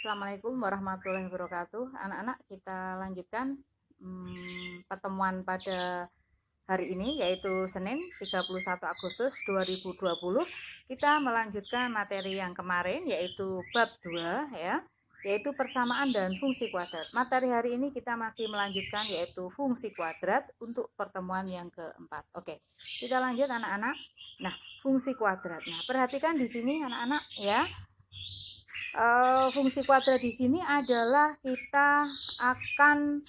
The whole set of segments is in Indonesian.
Assalamualaikum warahmatullahi wabarakatuh. Anak-anak, kita lanjutkan pertemuan pada hari ini, yaitu Senin 31 Agustus 2020. Kita melanjutkan materi yang kemarin, yaitu bab 2 ya, yaitu persamaan dan fungsi kuadrat. Materi hari ini kita masih melanjutkan, yaitu fungsi kuadrat untuk pertemuan yang keempat. Oke, kita lanjut anak-anak. Nah, fungsi kuadrat. Nah, perhatikan di sini anak-anak ya. Fungsi kuadrat di sini adalah kita akan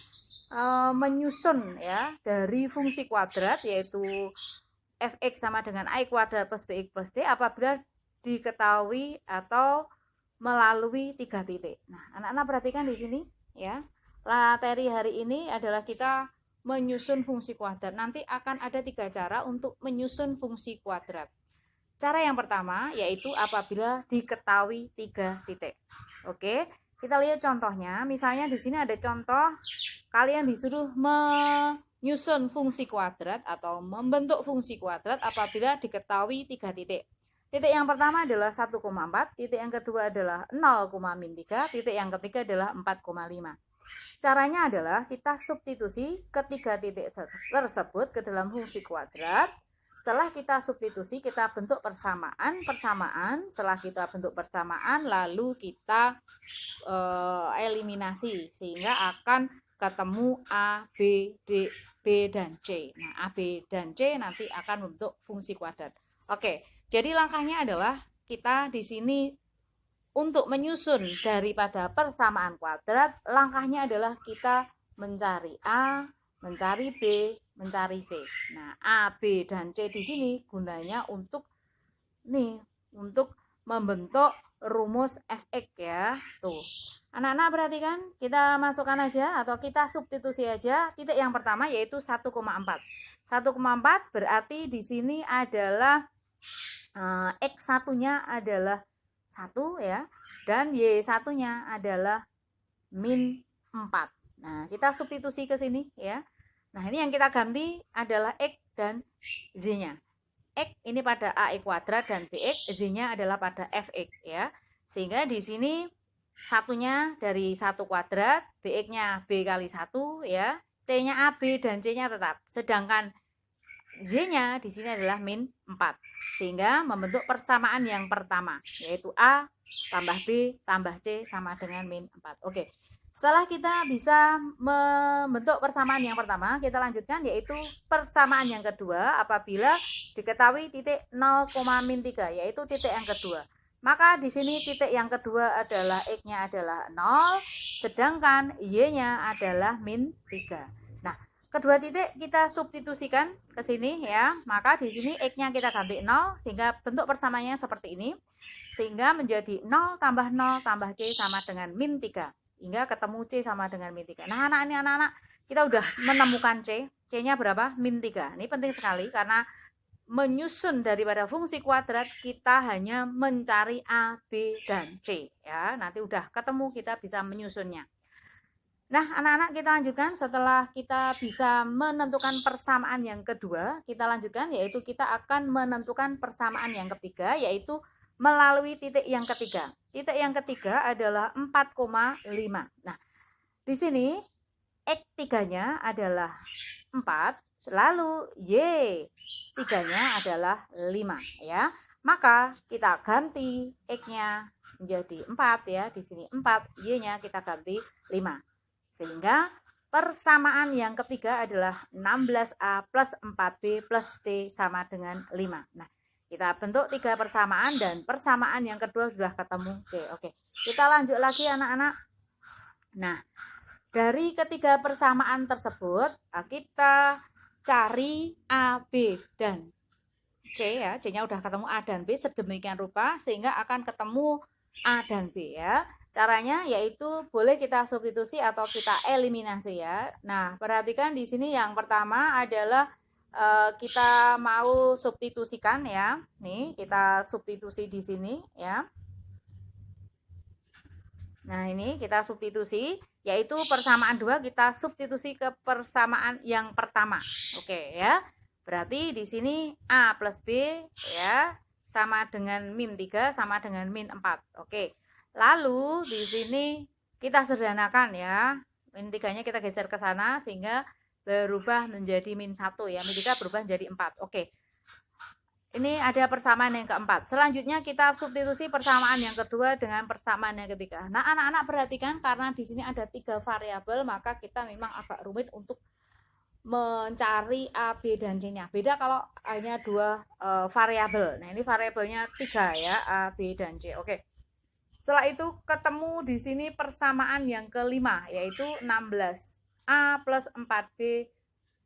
menyusun ya dari fungsi kuadrat, yaitu fx sama dengan I kuadrat plus bx plus c apabila diketahui atau melalui 3 titik. Nah, anak-anak perhatikan di sini ya. Materi hari ini adalah kita menyusun fungsi kuadrat. Nanti akan ada 3 cara untuk menyusun fungsi kuadrat. Cara yang pertama yaitu apabila diketahui 3 titik. Oke, kita lihat contohnya. Misalnya di sini ada contoh kalian disuruh menyusun fungsi kuadrat atau membentuk fungsi kuadrat apabila diketahui 3 titik. Titik yang pertama adalah 1,4, titik yang kedua adalah 0,-3, titik yang ketiga adalah 4,5. Caranya adalah kita substitusi ketiga titik tersebut ke dalam fungsi kuadrat. Setelah kita substitusi, kita bentuk persamaan. Setelah kita bentuk persamaan, lalu kita eliminasi sehingga akan ketemu A, B, D, B dan C. Nah, A, B dan C nanti akan membentuk fungsi kuadrat. Oke, jadi langkahnya adalah kita di sini untuk menyusun daripada persamaan kuadrat, langkahnya adalah kita mencari A, mencari B, mencari C. Nah, A, B, dan C di sini gunanya untuk membentuk rumus fx ya. Tuh. Anak-anak perhatikan, kita masukkan aja atau kita substitusi aja titik yang pertama yaitu 1,4. 1,4 berarti di sini adalah x satunya adalah 1 ya, dan y satunya adalah min 4. Nah, kita substitusi ke sini ya. Nah, ini yang kita ganti adalah x dan z-nya. X ini pada AI kuadrat dan BX, Z-nya adalah pada FX ya. Sehingga di sini satunya dari 1 kuadrat, BX-nya B kali 1 ya. C-nya AB dan C-nya tetap. Sedangkan Z-nya di sini adalah min 4. Sehingga membentuk persamaan yang pertama, yaitu A tambah B tambah C sama dengan min 4. Oke. Setelah kita bisa membentuk persamaan yang pertama, kita lanjutkan yaitu persamaan yang kedua apabila diketahui titik 0,-3, yaitu titik yang kedua. Maka di sini titik yang kedua adalah x-nya adalah 0, sedangkan y-nya adalah min 3. Nah, kedua titik kita substitusikan ke sini ya. Maka di sini x-nya kita ganti 0 sehingga bentuk persamaannya seperti ini. Sehingga menjadi 0 tambah 0 tambah c sama dengan min 3. Hingga ketemu C sama dengan min 3. Nah, anak-anak kita udah menemukan C. C-nya berapa? Min 3. Ini penting sekali karena menyusun daripada fungsi kuadrat kita hanya mencari A, B, dan C ya. Nanti udah ketemu kita bisa menyusunnya. Nah, anak-anak kita lanjutkan setelah kita bisa menentukan persamaan yang kedua, kita lanjutkan yaitu kita akan menentukan persamaan yang ketiga yaitu melalui titik yang ketiga. Titik yang ketiga adalah 4,5. Nah, di sini X3-nya adalah 4, lalu Y3-nya adalah 5 ya. Maka kita ganti X-nya menjadi 4 ya. Di sini 4, Y-nya kita ganti 5. Sehingga persamaan yang ketiga adalah 16A plus 4B plus C sama dengan 5. Nah, kita bentuk 3 persamaan dan persamaan yang kedua sudah ketemu C. Oke, kita lanjut lagi anak-anak. Nah, dari ketiga persamaan tersebut kita cari A, B, dan C ya. C-nya udah ketemu A dan B sedemikian rupa sehingga akan ketemu A dan B ya. Caranya yaitu boleh kita substitusi atau kita eliminasi ya. Nah, perhatikan di sini yang pertama adalah kita mau substitusikan ya. Nih, kita substitusi di sini ya. Nah, ini kita substitusi yaitu persamaan 2 kita substitusi ke persamaan yang pertama. Oke ya. Berarti di sini A plus B ya sama dengan min 3 sama dengan min 4. Oke. Lalu di sini kita sederhanakan ya. Min 3-nya kita geser ke sana sehingga berubah menjadi min 1 ya. Min 3 berubah menjadi 4. Oke. Ini ada persamaan yang keempat. Selanjutnya kita substitusi persamaan yang kedua dengan persamaan yang ketiga. Nah, anak-anak perhatikan karena di sini ada 3 variabel, maka kita memang agak rumit untuk mencari A, B, dan C-nya. Beda kalau hanya 2 variabel. Nah, ini variabelnya 3 ya, A, B, dan C. Oke. Setelah itu ketemu di sini persamaan yang kelima, yaitu 16. A plus 4B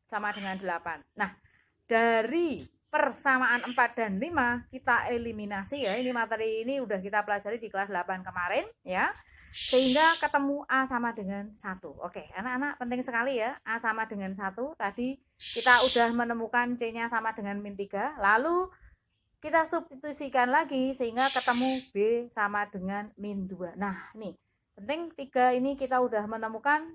sama dengan 8. Nah, dari persamaan 4 dan 5 kita eliminasi ya. Ini materi ini udah kita pelajari di kelas 8 kemarin ya. Sehingga ketemu A sama dengan 1. Oke, anak-anak penting sekali ya. A sama dengan 1. Tadi kita udah menemukan C-nya sama dengan min 3. Lalu kita substitusikan lagi sehingga ketemu B sama dengan min 2. Nah, nih penting 3 ini kita udah menemukan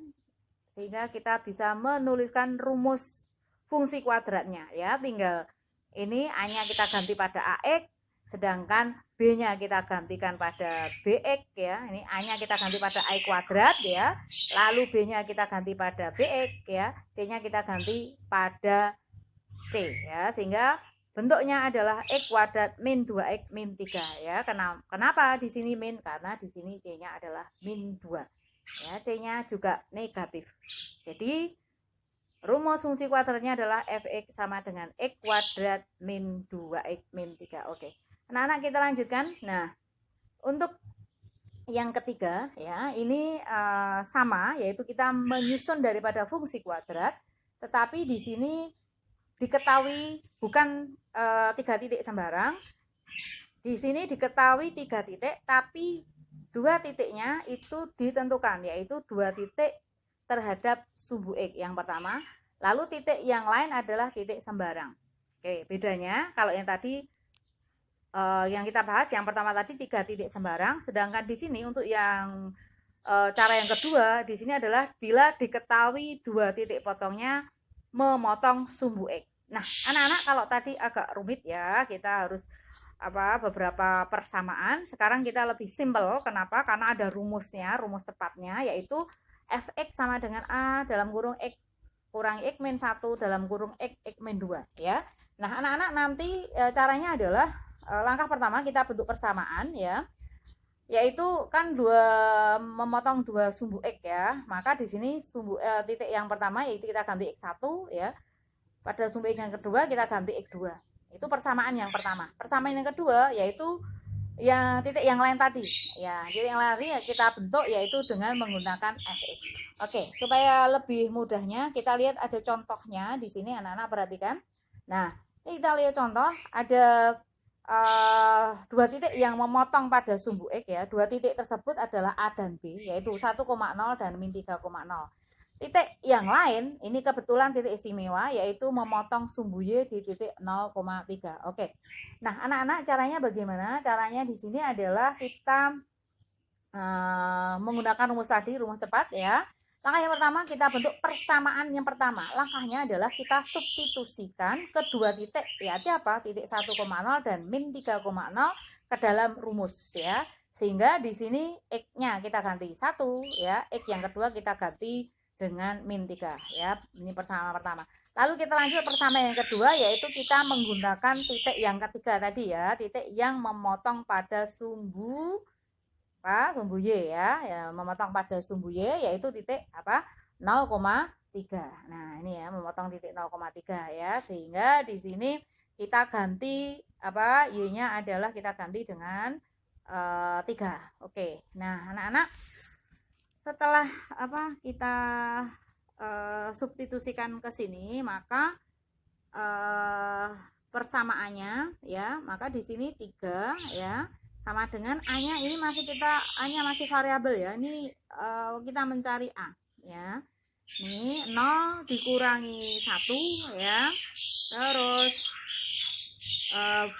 sehingga kita bisa menuliskan rumus fungsi kuadratnya ya. Tinggal ini A-nya kita ganti pada AX, sedangkan B-nya kita gantikan pada BX ya. Ini A-nya kita ganti pada I kuadrat ya. Lalu B-nya kita ganti pada BX ya. C-nya kita ganti pada C ya. Sehingga bentuknya adalah X kuadrat min 2X min 3 ya. Kenapa di sini min? Karena di sini C-nya adalah min 2. Ya, C-nya juga negatif. Jadi rumus fungsi kuadratnya adalah fx sama dengan x kuadrat min 2x min 3. Oke. Anak-anak kita lanjutkan. Nah, untuk yang ketiga ya, ini sama, yaitu kita menyusun daripada fungsi kuadrat, tetapi di sini diketahui bukan 3 titik sembarang. Di sini diketahui 3 titik, tapi 2 titiknya itu ditentukan, yaitu 2 titik terhadap sumbu X yang pertama, lalu titik yang lain adalah titik sembarang. Oke, bedanya kalau yang tadi yang kita bahas yang pertama tadi 3 titik sembarang, sedangkan di sini untuk yang cara yang kedua di sini adalah bila diketahui 2 titik potongnya memotong sumbu X. Nah, anak-anak kalau tadi agak rumit ya, kita harus beberapa persamaan. Sekarang kita lebih simple. Kenapa? Karena ada rumusnya, rumus cepatnya, yaitu fx sama dengan A dalam kurung x kurang x min 1 dalam kurung x min 2 ya. Nah, anak-anak nanti caranya adalah langkah pertama kita bentuk persamaan ya. Yaitu kan memotong 2 sumbu x ya. Maka di sini titik yang pertama yaitu kita ganti x1 ya. Pada sumbu x yang kedua kita ganti x2. Itu persamaan yang pertama. Persamaan yang kedua yaitu ya titik yang lain tadi ya, titik yang lain ya kita bentuk yaitu dengan menggunakan fx. Oke, supaya lebih mudahnya kita lihat ada contohnya di sini, anak-anak perhatikan. Nah, ini kita lihat contoh ada 2 titik yang memotong pada sumbu x ya. 2 titik tersebut adalah A dan B, yaitu 1,0 dan min 3,0. Titik yang lain ini kebetulan titik istimewa yaitu memotong sumbu Y di titik 0,3. Oke. Nah, anak-anak caranya bagaimana? Caranya di sini adalah kita menggunakan rumus tadi, rumus cepat ya. Langkah yang pertama kita bentuk persamaan yang pertama. Langkahnya adalah kita substitusikan kedua titik yaitu apa? Titik 1,0 dan min 3,0 ke dalam rumus ya. Sehingga di sini X-nya kita ganti 1 ya, X yang kedua kita ganti dengan min 3 ya. Ini persamaan pertama. Lalu kita lanjut persamaan yang kedua yaitu kita menggunakan titik yang ketiga tadi ya, titik yang memotong pada sumbu sumbu Y ya, memotong pada sumbu Y yaitu titik 0,3. Nah, ini ya memotong titik 0,3 ya, sehingga di sini kita ganti Y-nya adalah kita ganti dengan 3. Oke. Nah, anak-anak setelah kita substitusikan ke sini, maka persamaannya ya, maka di sini 3 ya sama dengan A-nya ini A-nya masih variabel ya. Ini kita mencari A ya. Ini 0 dikurangi 1 ya. Terus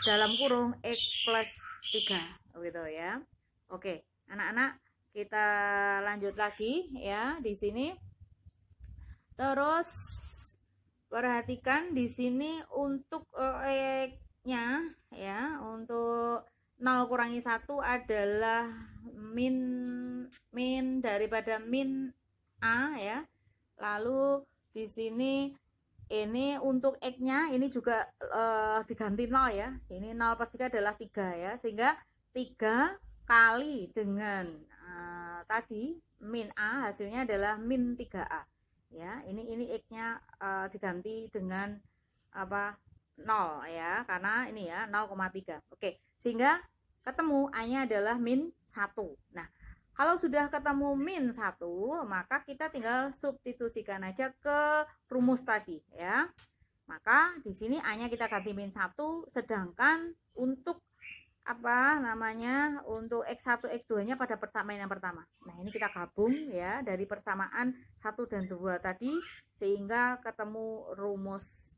dalam kurung X plus 3 gitu ya. Oke, anak-anak kita lanjut lagi ya di sini. Terus perhatikan di sini untuk X-nya ya, untuk 0 kurangi 1 adalah min daripada min A ya. Lalu di sini ini untuk X-nya ini juga diganti 0 ya. Ini 0/3 adalah 3 ya. Sehingga 3 kali dengan tadi min A hasilnya adalah min 3A. Ya, ini X-nya diganti dengan apa? 0 ya, karena ini ya 0,3. Oke, sehingga ketemu A-nya adalah min 1. Nah, kalau sudah ketemu min 1, maka kita tinggal substitusikan aja ke rumus tadi ya. Maka di sini A-nya kita ganti min 1, sedangkan untuk apa namanya? Untuk X1 X2-nya pada persamaan yang pertama. Nah, ini kita gabung ya dari persamaan 1 dan 2 tadi sehingga ketemu rumus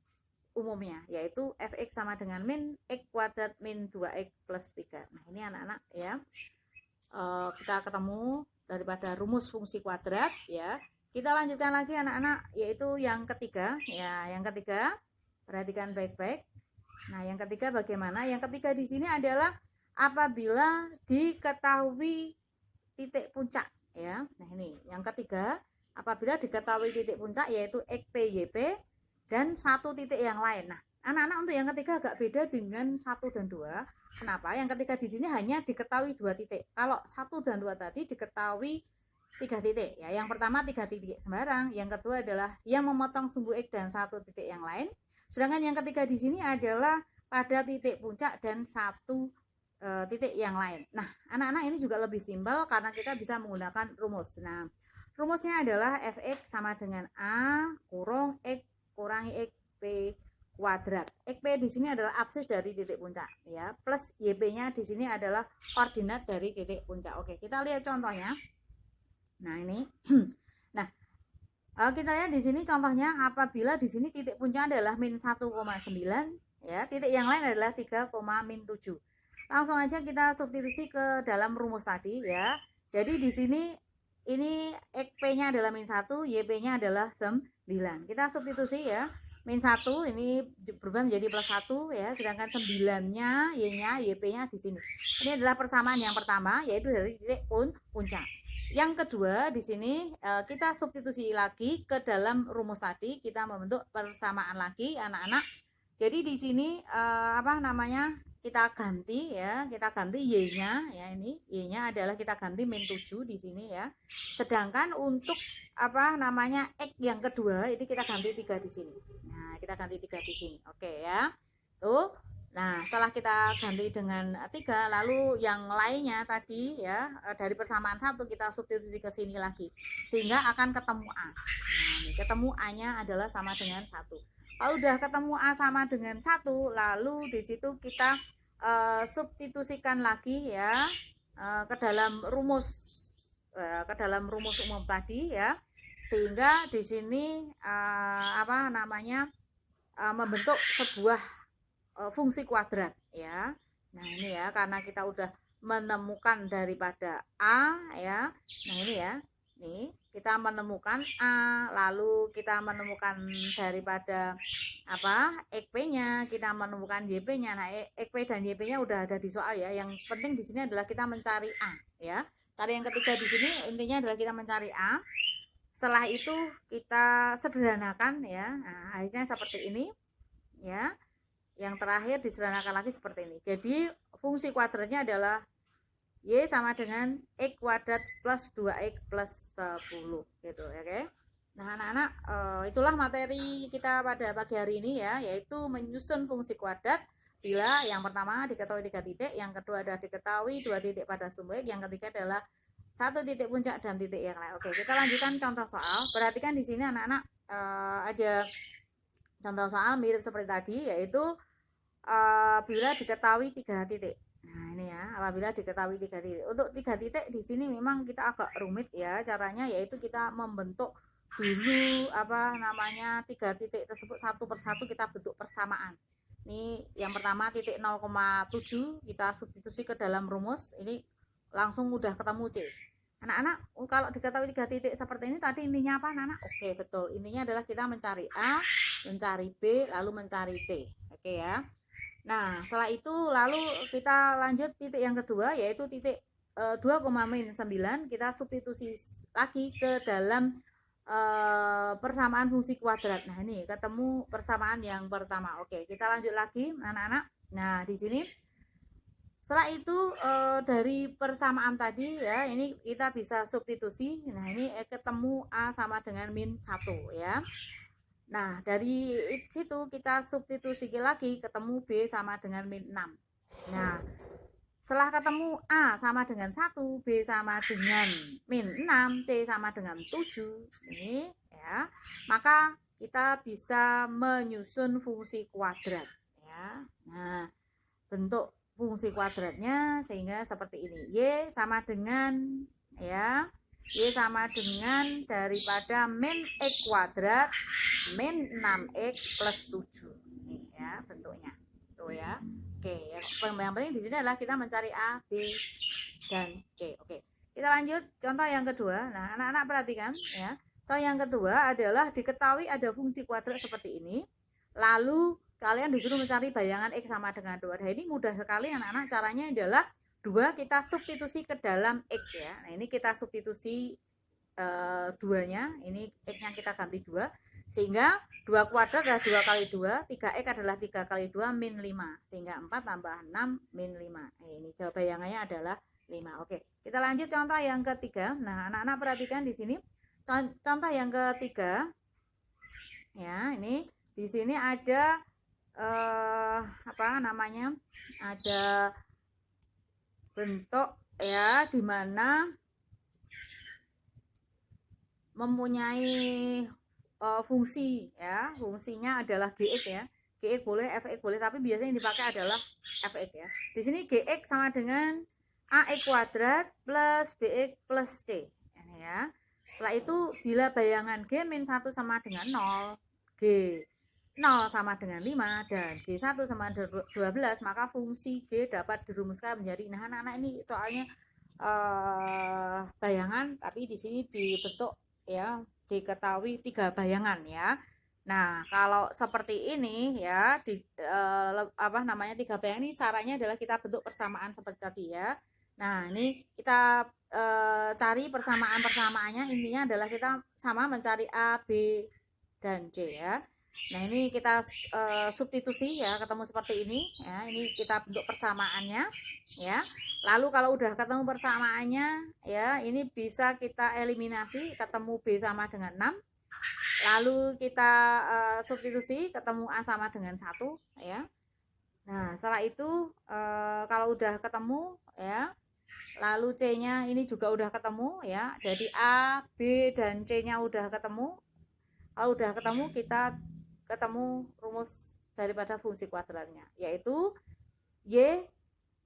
umumnya, yaitu fx sama dengan min x kuadrat min 2x plus 3. Nah, ini anak-anak ya, kita ketemu daripada rumus fungsi kuadrat ya. Kita lanjutkan lagi anak-anak, yaitu yang ketiga ya. Yang ketiga, perhatikan baik-baik. Nah, yang ketiga bagaimana? Yang ketiga di sini adalah apabila diketahui titik puncak ya. Nah, ini yang ketiga, apabila diketahui titik puncak yaitu x, p, y, p dan satu titik yang lain. Nah, anak-anak untuk yang ketiga agak beda dengan 1 dan 2. Kenapa? Yang ketiga di sini hanya diketahui 2 titik. Kalau 1 dan 2 tadi diketahui 3 titik. Ya, yang pertama 3 titik sembarang, yang kedua adalah yang memotong sumbu X dan satu titik yang lain. Sedangkan yang ketiga di sini adalah pada titik puncak dan satu titik yang lain. Nah, anak-anak ini juga lebih simpel karena kita bisa menggunakan rumus. Nah, rumusnya adalah fx sama dengan A kurung X kurangi XP kuadrat. XP di sini adalah absis dari titik puncak ya, plus YP-nya di sini adalah koordinat dari titik puncak. Oke, kita lihat contohnya. Nah, ini. Nah, kita lihat di sini contohnya apabila di sini titik puncak adalah min 1,9 ya, titik yang lain adalah 3, min 7. Langsung aja kita substitusi ke dalam rumus tadi ya. Jadi di sini ini XP-nya adalah min 1, YP-nya adalah 9. Kita substitusi ya. Min 1 ini berubah menjadi plus 1 ya, sedangkan 9-nya Y-nya, YP-nya di sini. Ini adalah persamaan yang pertama yaitu dari titik puncak. Yang kedua di sini kita substitusi lagi ke dalam rumus tadi, kita membentuk persamaan lagi anak-anak. Jadi di sini apa namanya? Kita ganti ya, kita ganti y-nya ya, ini y-nya adalah kita ganti min 7 di sini ya. Sedangkan untuk apa namanya x yang kedua ini kita ganti 3 di sini. Nah, kita ganti 3 di sini. Oke ya. Tuh. Nah, setelah kita ganti dengan 3, lalu yang lainnya tadi ya dari persamaan 1 kita substitusi ke sini lagi sehingga akan ketemu A. Nah, ini ketemu A-nya adalah sama dengan 1. Kalau udah ketemu A sama dengan 1, lalu di situ kita substitusikan lagi ya ke dalam rumus umum tadi ya, sehingga di sini apa namanya membentuk sebuah fungsi kuadrat ya. Nah, ini ya karena kita udah menemukan daripada A ya. Nah, ini ya. Nih, kita menemukan A, lalu kita menemukan daripada apa? XP-nya, kita menemukan YP-nya. Nah, XP dan YP-nya udah ada di soal ya. Yang penting di sini adalah kita mencari A ya. Cari yang ketiga di sini intinya adalah kita mencari A. Setelah itu kita sederhanakan ya. Nah, akhirnya seperti ini ya. Yang terakhir disederhanakan lagi seperti ini. Jadi fungsi kuadratnya adalah Y sama dengan X kuadrat plus 2X plus 10 gitu ya, oke. Nah, anak-anak itulah materi kita pada pagi hari ini ya, yaitu menyusun fungsi kuadrat bila yang pertama diketahui 3 titik, yang kedua adalah diketahui 2 titik pada sumbu X, yang ketiga adalah 1 titik puncak dan titik yang lain. Oke, kita lanjutkan contoh soal. Perhatikan di sini anak-anak ada contoh soal mirip seperti tadi, yaitu bila diketahui 3 titik. Nah, ini ya, apabila diketahui 3 titik. Untuk 3 titik di sini memang kita agak rumit ya caranya, yaitu kita membentuk dulu apa namanya 3 titik tersebut satu persatu kita bentuk persamaan. Ini yang pertama titik 0,7 kita substitusi ke dalam rumus, ini langsung udah ketemu C. Anak-anak kalau diketahui 3 titik seperti ini tadi intinya apa anak-anak? Oke, betul. Intinya adalah kita mencari A, mencari B, lalu mencari C. Oke ya. Nah, setelah itu lalu kita lanjut titik yang kedua, yaitu titik 2,-9 kita substitusi lagi ke dalam persamaan fungsi kuadrat. Nah, ini ketemu persamaan yang pertama. Oke, kita lanjut lagi anak-anak. Nah, di sini setelah itu dari persamaan tadi ya, ini kita bisa substitusi. Nah, ini ketemu A sama dengan min 1 ya. Nah, dari situ kita substitusi lagi, ketemu B sama dengan min 6. Nah, setelah ketemu A sama dengan 1, B sama dengan min 6, C sama dengan 7, ini ya, maka kita bisa menyusun fungsi kuadrat ya. Nah, bentuk fungsi kuadratnya sehingga seperti ini. Y sama dengan ya, Y sama dengan daripada min X kuadrat min 6X plus 7. Ini ya bentuknya. Tuh ya. Oke, yang penting di sini adalah kita mencari A, B, dan C. Oke. Kita lanjut contoh yang kedua. Nah, anak-anak perhatikan ya. Contoh yang kedua adalah diketahui ada fungsi kuadrat seperti ini. Lalu kalian disuruh mencari bayangan X sama dengan 2. Nah, ini mudah sekali anak-anak. Caranya adalah 2 kita substitusi ke dalam X ya. Nah, ini kita substitusi 2-nya. Ini X-nya kita ganti 2. Sehingga 2 kuadrat adalah 2 kali 2. 3X adalah 3 kali 2 min 5. Sehingga 4 tambah 6 min 5. Nah, ini jawab bayangannya adalah 5. Oke, kita lanjut contoh yang ketiga. Nah, anak-anak perhatikan di sini. Contoh yang ketiga. Ya, ini di sini ada apa namanya, ada bentuk ya di mana mempunyai fungsi ya, fungsinya adalah gx ya. Gx boleh, fx boleh, tapi biasanya yang dipakai adalah fx ya. Di sini gx sama dengan ax kuadrat plus bx plus c ya. Setelah itu bila bayangan g min 1 sama dengan 0, g 0 sama dengan 5 dan G1 sama 12, maka fungsi G dapat dirumuskan menjadi, nah anak-anak ini soalnya bayangan, tapi di sini dibentuk ya, diketahui 3 bayangan ya. Nah, kalau seperti ini ya, di apa namanya 3 bayangan ini caranya adalah kita bentuk persamaan seperti tadi ya. Nah, ini kita cari persamaan-persamaannya, intinya adalah kita sama mencari A, B, dan C ya. Nah, ini kita substitusi ya, ketemu seperti ini ya. Ini kita bentuk persamaannya ya. Lalu kalau udah ketemu persamaannya ya, ini bisa kita eliminasi, ketemu B sama dengan 6. Lalu kita substitusi, ketemu A sama dengan 1 ya. Nah, setelah itu kalau udah ketemu ya, lalu C-nya ini juga udah ketemu ya. Jadi A, B, dan C-nya udah ketemu. Kalau udah ketemu, kita ketemu rumus daripada fungsi kuadratnya, yaitu Y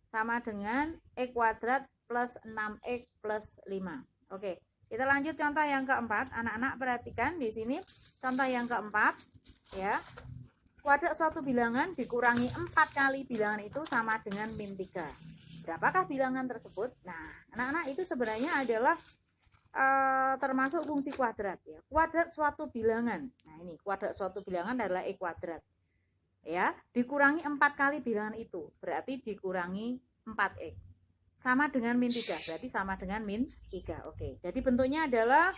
sama dengan X kuadrat plus 6X plus 5. Oke, kita lanjut contoh yang keempat. Anak-anak perhatikan di sini contoh yang keempat ya. Kuadrat suatu bilangan dikurangi 4 kali bilangan itu sama dengan min 3. Berapakah bilangan tersebut? Nah, anak-anak itu sebenarnya adalah termasuk fungsi kuadrat ya. Kuadrat suatu bilangan. Nah, ini kuadrat suatu bilangan adalah X kuadrat. Ya, dikurangi 4 kali bilangan itu. Berarti dikurangi 4X. Sama dengan min 3. Berarti sama dengan min 3. Oke. Jadi bentuknya adalah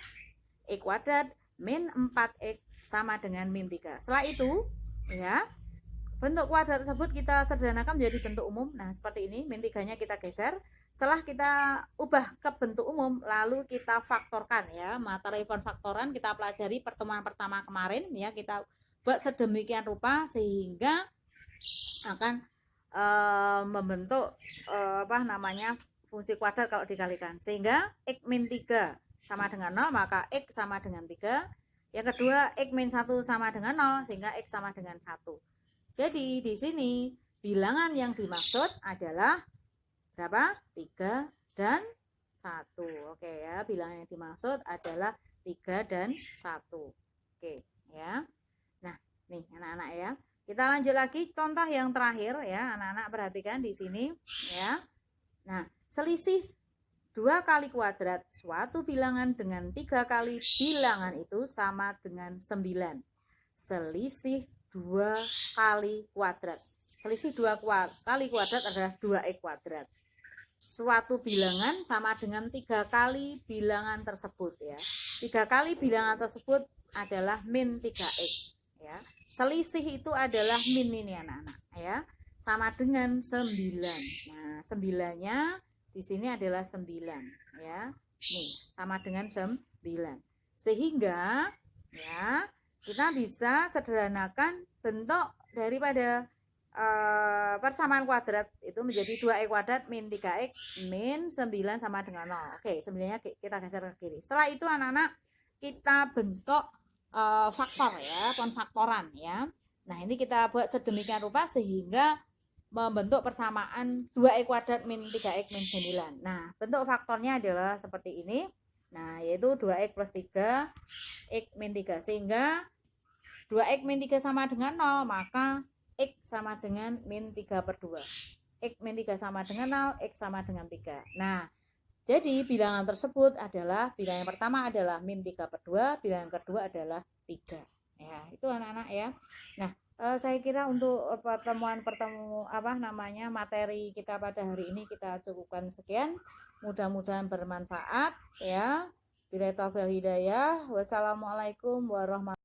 X kuadrat min 4X sama dengan min 3. Setelah itu, ya, bentuk kuadrat tersebut kita sederhanakan menjadi bentuk umum. Nah, seperti ini. Min 3-nya kita geser. Setelah kita ubah ke bentuk umum, lalu kita faktorkan ya. Materi faktoran kita pelajari pertemuan pertama kemarin ya, kita buat sedemikian rupa sehingga akan membentuk apa namanya fungsi kuadrat kalau dikalikan. Sehingga X min 3 sama dengan 0, maka X sama dengan 3. Yang kedua, X min 1 sama dengan 0, sehingga X sama dengan 1. Jadi di sini bilangan yang dimaksud adalah berapa? 3 dan 1. Oke ya, bilangan yang dimaksud adalah 3 dan 1. Oke ya. Nah, nih anak-anak ya. Kita lanjut lagi contoh yang terakhir ya, anak-anak perhatikan di sini ya. Nah, selisih 2 kali kuadrat suatu bilangan dengan 3 kali bilangan itu sama dengan 9. Selisih 2 kali kuadrat. Selisih 2 kali kuadrat adalah 2x kuadrat. Suatu bilangan sama dengan 3 kali bilangan tersebut ya. 3 kali bilangan tersebut adalah min 3x ya. Selisih itu adalah min ini anak-anak ya. Sama dengan 9. Nah, 9-nya di sini adalah 9 ya. Nih, sama dengan 9. Sehingga ya, kita bisa sederhanakan bentuk daripada persamaan kuadrat itu menjadi 2x kuadrat min 3x min 9 sama dengan 0. Oke, 9-nya kita geser ke kiri. Setelah itu anak-anak kita bentuk faktor ya, konfaktoran ya. Nah, ini kita buat sedemikian rupa sehingga membentuk persamaan 2x kuadrat min 3x min 9. Nah, bentuk faktornya adalah seperti ini. Nah, yaitu 2x plus 3 x min 3. Sehingga 2x min 3 sama dengan 0, maka x sama dengan min 3 per 2. X min 3 sama dengan 0, x sama dengan 3. Nah, jadi bilangan tersebut adalah, bilangan yang pertama adalah min 3 per 2, bilangan kedua adalah 3. Ya, itu anak-anak ya. Nah, saya kira untuk materi kita pada hari ini kita cukupkan sekian. Mudah-mudahan bermanfaat ya. Billahi taufiq wal hidayah. Wassalamualaikum warahmatullahi wabarakatuh.